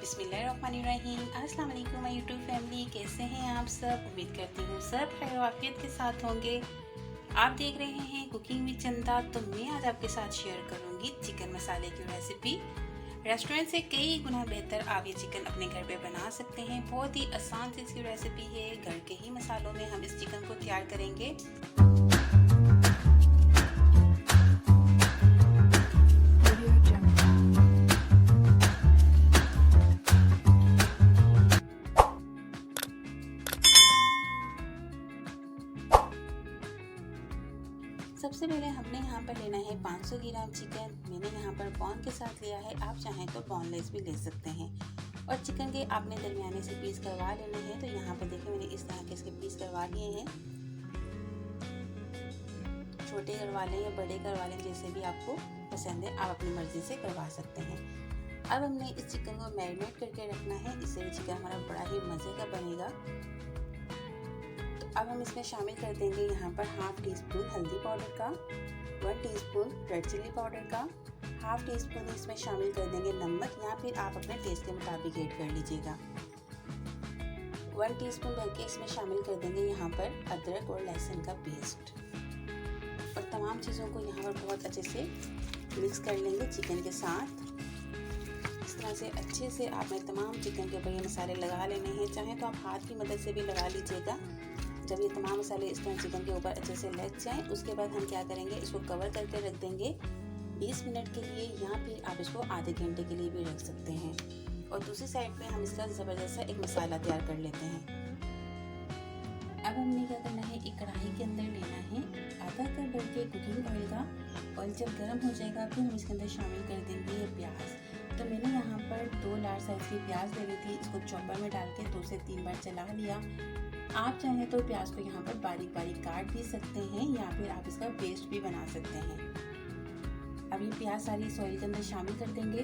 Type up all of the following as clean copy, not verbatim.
बिस्मिल्लाहिर्रहमानिर्रहीम। अस्सलाम वालेकुम माय यूट्यूब फैमिली, कैसे हैं आप सब। उम्मीद करती हूँ सब खैर वाफियत के साथ होंगे। आप देख रहे हैं कुकिंग विद चंदा। तो मैं आज आपके साथ शेयर करूंगी चिकन मसाले की रेसिपी। रेस्टोरेंट से कई गुना बेहतर आप ये चिकन अपने घर पे बना सकते हैं। बहुत ही आसान सी इसकी रेसिपी है। घर के ही मसालों में हम इस चिकन को तैयार करेंगे। सबसे पहले हमने यहाँ पर लेना है 500 ग्राम चिकन। मैंने यहाँ पर बॉन के साथ लिया है, आप चाहें तो बोनलेस भी ले सकते हैं। और चिकन के आपने दरमियाने से पीस करवा लेने हैं। तो यहाँ पर देखिए मैंने इस तरह के इसके पीस करवा लिए हैं। छोटे करवा लें या बड़े करवा लें, जैसे भी आपको पसंद है आप अपनी मर्जी से करवा सकते हैं। अब हमने इस चिकन को मैरिनेट करके रखना है, इससे भी चिकन हमारा बड़ा ही मज़े का बनेगा। अब हम इसमें शामिल कर देंगे यहाँ पर हाफ टी स्पून हल्दी पाउडर का, 1 टीस्पून रेड चिल्ली पाउडर का, हाफ टी स्पून इसमें शामिल कर देंगे नमक, या फिर आप अपने टेस्ट के मुताबिक ऐड कर लीजिएगा। 1 टीस्पून भर के इसमें शामिल कर देंगे यहाँ पर अदरक और लहसुन का पेस्ट। और तमाम चीज़ों को यहाँ पर बहुत अच्छे से मिक्स कर लेंगे चिकन के साथ। इस तरह से अच्छे से आपने तमाम चिकन के ऊपर ये मसाले लगा लेने हैं। चाहे तो आप हाथ की मदद से भी लगा लीजिएगा। जब ये तमाम मसाले इस तरह चिकन के ऊपर अच्छे से लग जाएं, उसके बाद हम क्या करेंगे, इसको कवर करके रख देंगे 20 मिनट के लिए, या फिर आप इसको आधे घंटे के लिए भी रख सकते हैं। और दूसरी साइड पे हम इसका ज़बरदस्त सा एक मसाला तैयार कर लेते हैं। अब हमने क्या करना है, एक कढ़ाई के अंदर लेना है आधा कप भर के कुकिंग ऑयल का। ऑयल जब गर्म हो जाएगा फिर हम इसके अंदर शामिल कर देंगे प्याज। तो मैंने यहाँ पर 2 लार्ज साइज़ की प्याज ले ली थी, इसको चॉपर में डाल के 2 से 3 बार चला लिया। आप चाहें तो प्याज को यहाँ पर बारीक बारीक काट भी सकते हैं, या फिर आप इसका पेस्ट भी बना सकते हैं। अब ये प्याज सारी इस ऑयल के अंदर शामिल कर देंगे।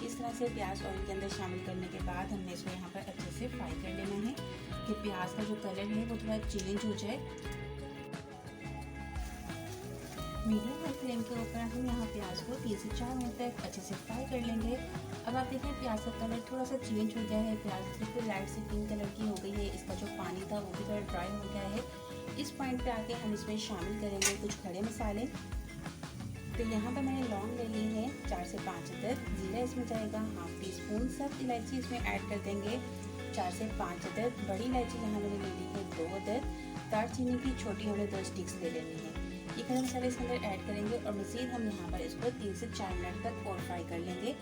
इस तरह से प्याज ऑयल के अंदर शामिल करने के बाद हमने इसको यहाँ पर अच्छे से फ्राई कर लेना है कि प्याज का जो कलर है वो थोड़ा चेंज हो जाए। मीडियम हाई फ्लेम के ऊपर हम यहाँ प्याज को 3 से 4 मिनट तक अच्छे से फ्राई कर लेंगे। अब आप देखें प्याज का कलर थोड़ा सा चेंज हो गया है, प्याज बिल्कुल लाइट सी पिंक कलर की हो गई है। इसका जो पानी था वो भी थोड़ा ड्राई हो गया है। इस पॉइंट पे आके हम इसमें शामिल करेंगे कुछ खड़े मसाले। तो यहाँ पर मैंने लौंग ले ली है 4 से 5 अदद, जीरा इसमें जाएगा हाफ टी स्पून, सब इलायची इसमें ऐड कर देंगे 4 से 5 अदद, बड़ी इलायची यहाँ मैंने ले ली है 2 अदद, दालचीनी की छोटी हमने 2 स्टिक्स ले लेनी है। ये खड़े मसाले इसके अंदर ऐड करेंगे और मज़ीद हम यहाँ पर इसको 3 से 4 मिनट तक और फ्राई कर लेंगे।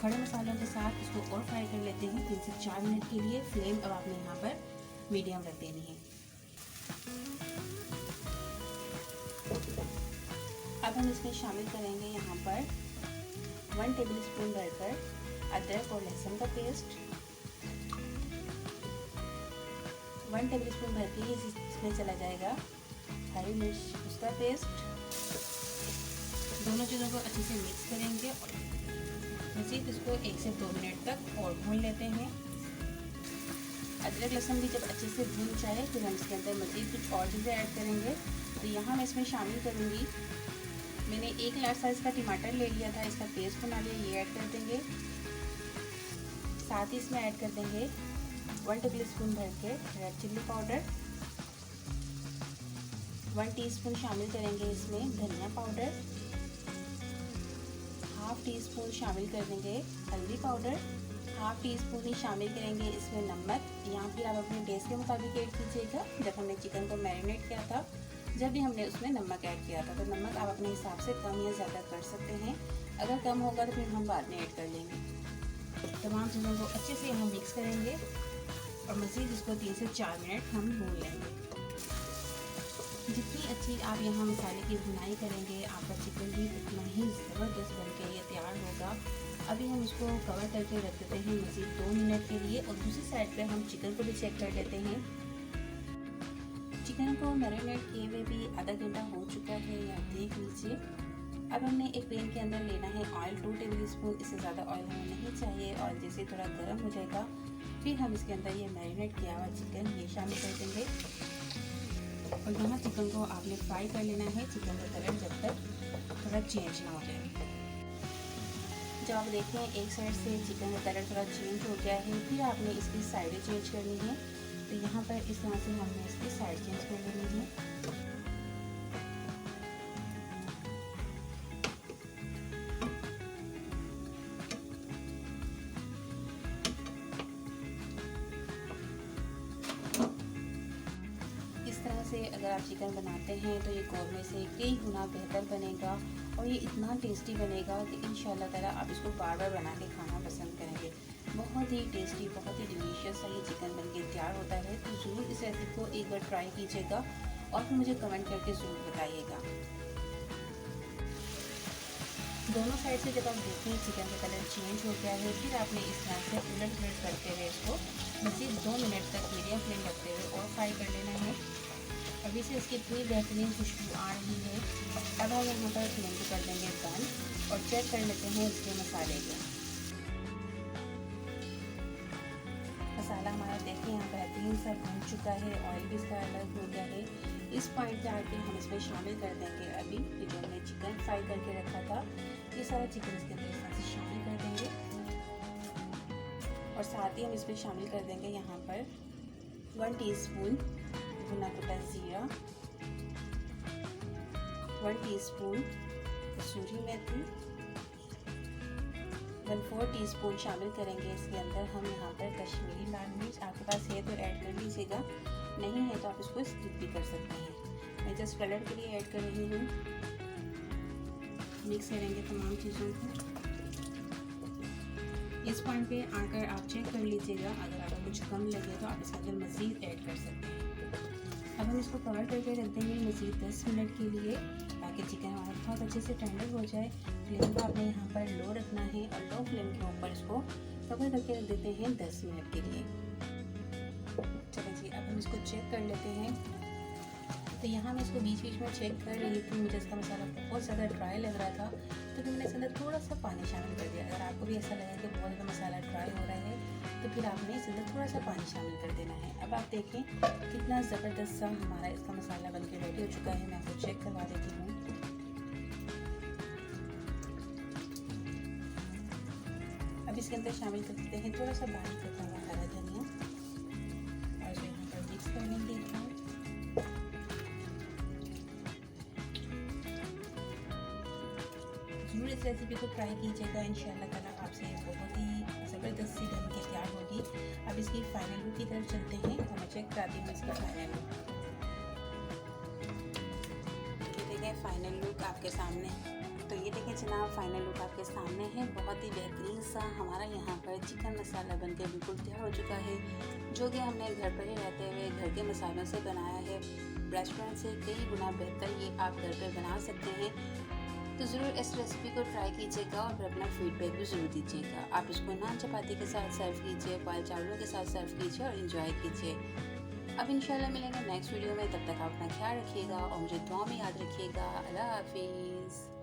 खड़े मसालों के साथ इसको और फ्राई कर लेते हैं 3 से 4 मिनट के लिए। फ्लेम अब आपने यहाँ पर मीडियम रख देनी है। अब हम इसमें शामिल करेंगे यहाँ पर 1 टेबलस्पून भरकर अदरक और लहसुन का पेस्ट, 1 टेबलस्पून भर के इसमें चला जाएगा हरी मिर्च उसका पेस्ट। दोनों चीज़ों को अच्छे से मिक्स करेंगे और मज़ीद इसको 1 से 2 मिनट तक और भून लेते हैं। अदरक लहसुन भी जब अच्छे से भून जाए फिर हम इसके अंदर मज़ीद कुछ और चीज़ें ऐड करेंगे। तो यहाँ मैं इसमें शामिल करूँगी, मैंने 1 लार्ज साइज़ का टमाटर ले लिया था, इसका पेस्ट बना लिया, ये ऐड कर देंगे। साथ ही इसमें ऐड कर देंगे 1 टेबलस्पून भर के रेड चिल्ली पाउडर, 1 टीस्पून शामिल करेंगे इसमें धनिया पाउडर, हाफ टी स्पून शामिल कर देंगे हल्दी पाउडर, हाफ टी स्पून ही शामिल करेंगे इसमें नमक, या फिर आप अपने टेस्ट के मुताबिक ऐड कीजिएगा। जब हमने चिकन को मैरिनेट किया था जब भी हमने उसमें नमक ऐड किया था, तो नमक आप अपने हिसाब से कम या ज़्यादा कर सकते हैं। अगर कम होगा तो फिर हम बाद में ऐड कर लेंगे। तमाम चीज़ों को अच्छे से हम मिक्स करेंगे और मज़ीद इसको 3 से 4 मिनट हम भून लेंगे। जितनी अच्छी आप यहाँ मसाले की भुनाई करेंगे आपका चिकन भी उतना ही ज़बरदस्त बन के ये तैयार होगा। अभी हम इसको कवर करके रख देते हैं मज़ीद 2 मिनट के लिए। और दूसरी साइड पे हम चिकन को भी चेक कर लेते हैं। चिकन को मैरिनेट किए हुए भी आधा घंटा हो चुका है, या देख लीजिए। अब हमने एक पैन के अंदर लेना है ऑयल 2 टेबल स्पून, इससे ज़्यादा ऑयल हमें नहीं चाहिए। ऑयल जैसे थोड़ा गर्म हो जाएगा फिर हम इसके अंदर ये मैरिनेट किया हुआ चिकन ये शामिल कर देंगे। और यहाँ चिकन को आपने फ्राई कर लेना है, चिकन का कलर जब तक थोड़ा चेंज ना हो जाए। जब आप देखें एक साइड से चिकन का कलर थोड़ा चेंज हो गया है, फिर आपने इसकी साइडें चेंज करनी है। तो यहाँ पर इस तरह से हमने इसकी साइड चेंज कर लेनी है। इस तरह से अगर आप चिकन बनाते हैं तो ये कौरमे से कई गुना बेहतर बनेगा और ये इतना टेस्टी बनेगा कि इंशाल्लाह ताला आप इसको बार बार बना के खाना पसंद करेंगे। बहुत ही टेस्टी, बहुत ही डिलीशियस सा ये चिकन बनके तैयार होता है। तो ज़रूर इस रेसिपी को एक बार ट्राई कीजिएगा और फिर मुझे कमेंट करके ज़रूर बताइएगा। दोनों साइड से जब आप देखें चिकन का कलर चेंज हो गया है, फिर आपने इस तरह से उलट पुलट करते हुए इसको मज़ीद 2 मिनट तक मीडियम फ्लेम रखते हुए और फ्राई कर लेना है। अभी से इसकी इतनी बेहतरीन खुशबू आ रही है। अब हम यहाँ पर फ्लेम को कर देंगे बंद और चेक कर लेते हैं इसके मसाले के। मसाला हमारा देखें यहाँ बेहतरीन सा बन चुका है, ऑयल भी इसका अलग हो गया है। इस पॉइंट पे आके हम इसमें शामिल कर देंगे अभी जो हमने चिकन फ्राई करके रखा था, ये सारा चिकन इसके अंदर इस तरह से शामिल कर देंगे। और साथ ही हम इसमें शामिल कर देंगे यहाँ पर 1 टीस्पून भुना कुटा ज़ीरा, 1 टीस्पून कसूरी मेथी, 1/4 टीस्पून शामिल करेंगे इसके अंदर हम यहाँ पर कश्मीरी लाल मिर्च। आपके पास है तो ऐड कर लीजिएगा, नहीं है तो आप इसको स्किप भी कर सकते हैं। मैं जस्ट कलर के लिए ऐड कर रही हूँ। मिक्स करेंगे तमाम चीज़ों को। इस पॉइंट पे आकर आप चेक कर लीजिएगा, अगर आपको कुछ कम लगे तो आप इसके अंदर मज़ीद ऐड कर सकते हैं। अब हम इसको कवर करके रख देंगे मज़ीद 10 मिनट के लिए, ताकि चिकन हमारा बहुत अच्छे से टेंडर हो जाए। फ्लेम को आपने यहाँ पर लो रखना है और लो फ्लेम के ऊपर इसको कवर करके रख देते हैं 10 मिनट के लिए। चलिए जी, अब हम इसको चेक कर लेते हैं। तो यहाँ मैं इसको बीच बीच में चेक कर रही थी, मुझे इसका मसाला बहुत ज़्यादा ड्राई लग रहा था, तो फिर मैंने इसके अंदर थोड़ा सा पानी शामिल कर दिया। अगर आपको भी ऐसा लगे कि बहुत ज़्यादा मसाला ड्राई हो रहा है तो फिर आपने इसके अंदर थोड़ा सा पानी शामिल कर देना है। अब आप देखें कितना ज़बरदस्त सा हमारा इसका मसाला बनके रेडी हो चुका है। मैं आपको चेक करवा देती हूँ। अब इसके अंदर शामिल कर देते हैं थोड़ा सा बारीक कटा हुआ हरा धनिया और जो यहाँ पर मिक्स कर लेंगे। ज़रूर इस रेसिपी को ट्राई कीजिएगा, इंशाल्लाह ताला आपसे बहुत ही ज़बरदस्त सी बन के तैयार होगी। अब इसकी फाइनल लुक की तरफ चलते हैं और मैं चेक कराती हूँ इसका फाइनल लुक। ये देखें फाइनल लुक आपके सामने। तो ये देखें जनाब, फाइनल लुक आपके सामने है। बहुत ही बेहतरीन सा हमारा यहाँ पर चिकन मसाला बनकर बिल्कुल तैयार हो चुका है, जो कि हमने घर पर ही रहते हुए घर के मसालों से बनाया है। रेस्टोरेंट से कई गुना बेहतर ये आप घर पर बना सकते हैं। तो ज़रूर इस रेसिपी को ट्राई कीजिएगा और फिर अपना फीडबैक भी ज़रूर दीजिएगा। आप इसको नान चपाती के साथ सर्व कीजिए, बॉइल्ड चावलों के साथ सर्व कीजिए और इंजॉय कीजिए। अब इंशाल्लाह मिलेंगे नेक्स्ट वीडियो में, तब तक आप अपना ख्याल रखिएगा और मुझे दुआ में याद रखिएगा। अल्लाह हाफिज़।